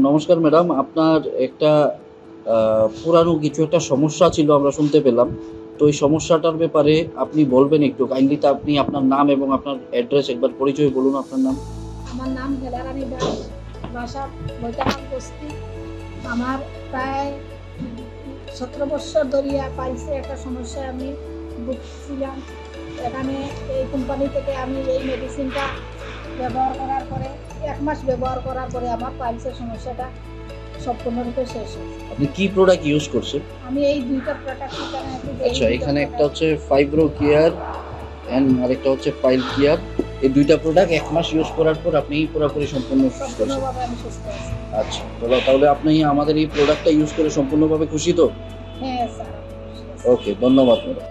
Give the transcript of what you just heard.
নমস্কার ম্যাডাম, আপনার একটা পুরানো কিছু একটা সমস্যা ছিল আমরা শুনতে পেলাম। তো এই সমস্যাটার ব্যাপারে আপনি বলবেন একটু কাইন্ডলি। তা আপনি আপনার নাম এবং আপনার অ্যাড্রেস একবার পরিচয় বলুন আপনার নাম। আমার নাম হেলারানী দাস, বাসা বৈতাকান বস্তি। আমার প্রায় 17 বছর ধরিয়া পাইছে একটা সমস্যা আমি ভুগছিলাম। এখানে এই কোম্পানি থেকে আমি এই মেডিসিনটা ব্যবহার করার পরে 1 মাস ব্যবহার করার পরে আমার পাইলসের সমস্যাটা সম্পূর্ণরূপে শেষ হয়েছে। আপনি কি প্রোডাক্ট ইউজ করছেন? আমি এই দুইটা প্রোডাক্ট আচ্ছা, এখানে একটা হচ্ছে ফাইব্রো কেয়ার এন্ড আরেকটা হচ্ছে পাইল কেয়ার। এই দুইটা প্রোডাক্ট 1 মাস ইউজ করার পর আপনি পুরোপুরি সম্পূর্ণ সুস্থ হয়েছেন। সম্পূর্ণভাবে আমি সুস্থ আছি। আচ্ছা, তাহলে আপনি আমাদের এই প্রোডাক্টটা ইউজ করে সম্পূর্ণভাবে খুশি তো? হ্যাঁ স্যার। ওকে, ধন্যবাদ ম্যাডাম।